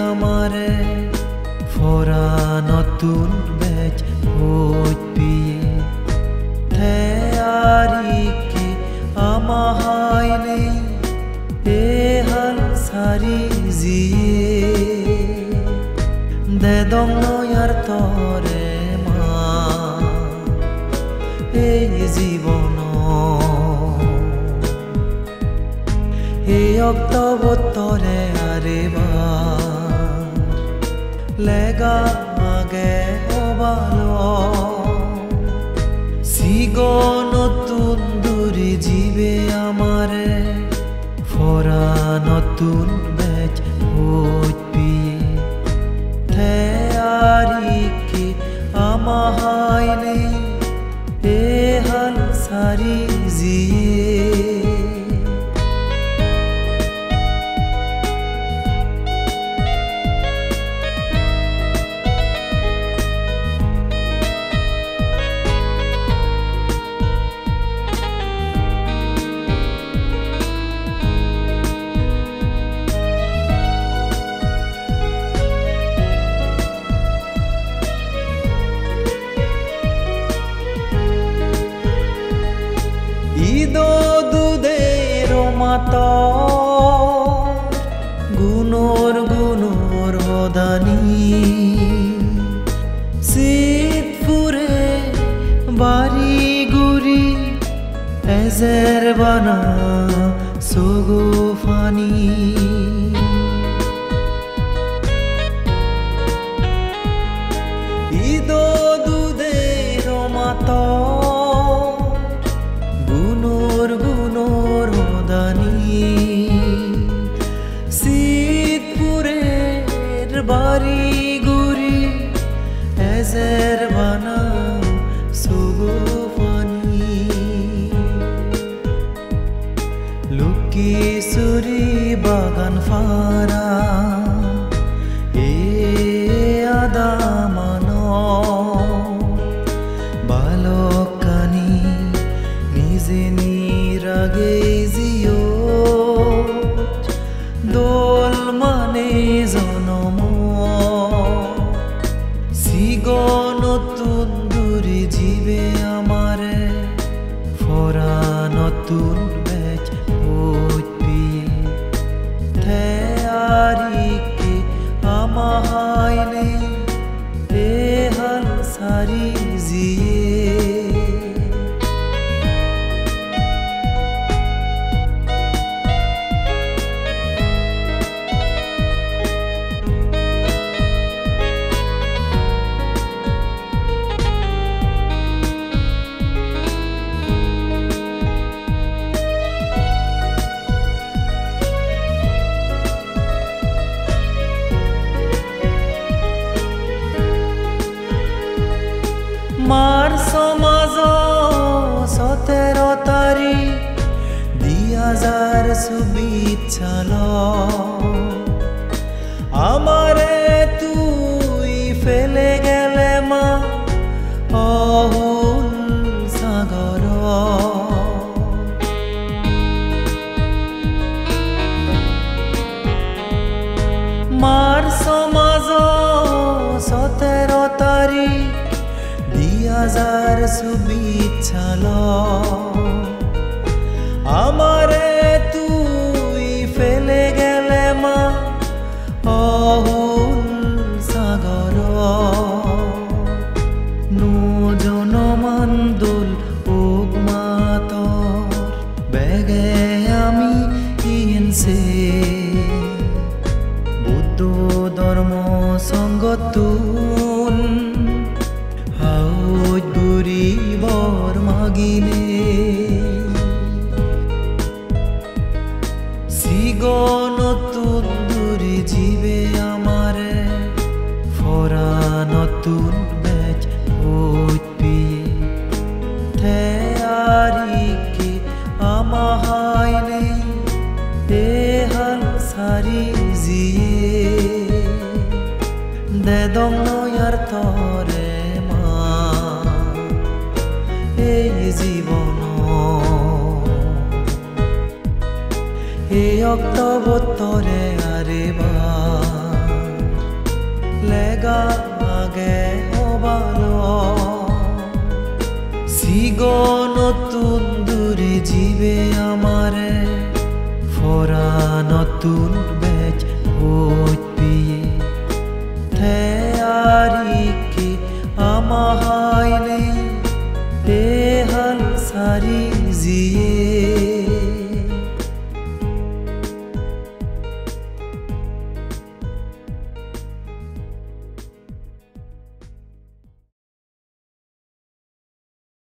আমারে ফরা নতুন বেজ হইত পিয়ে থেয়ারিকে আমাহাই নেই এ হাল সারি জিয়ে দে দং নয়ার তরে মা এই জীবন এই অক্টোবরে আরে বার লেগা আগে ভালো সিগো নতুন দূরে জীবে আমারে ফরা নতুন বেজ হইত পিয়ে থেয়ারিকে আমাহাই নেই এ হাল সারি জিয়ে ইদো দুধের মাতা গুণর গুণর হদানি শীতপুরে বাড়ি গুড়ি এজের বানা সগো ফানি ইদো দুধের মাতা গুণর হদানি শীতপুরের বাড়ি গুড়ি এজের বানা সগো ফানি লুকি সুরি বাগান ফারা এ আদা মানো বালকানি নিজে রাগে জিও দোল মানে জনম সিগো নতুন দূরে জীবে আমারে ফরা নতুন বেজ হইত পিয়ে থেয়ারিকে আমাহাই নেই এ হাল সারি জিয়ে মার্চ মাস 17 তারিখ 2024 সাল আমারে তুই ফেলে গেলে মা অহুল সাগর মার্চ মাস 17 তারিখ 2024 সাল আমারে তুই ফেলে গেলে মা অহুল সাগর নজনমান দোল ওক মাতর বেগে আমি ইনসে বুদ্ধ ধর্ম সঙ্গতুন বুড়ি বর মাগিলে সিগো নতুন দূরে জীবে আমারে ফরা নতুন বেজ হইত পিয়ে থেয়ারিকে আমাহাই নেই এ হাল সারি জিয়ে দে দং নয়ার তরে এই জীবন এই অক্টোবরে আরে বার জীৱে আমাৰে ফৰা নতুন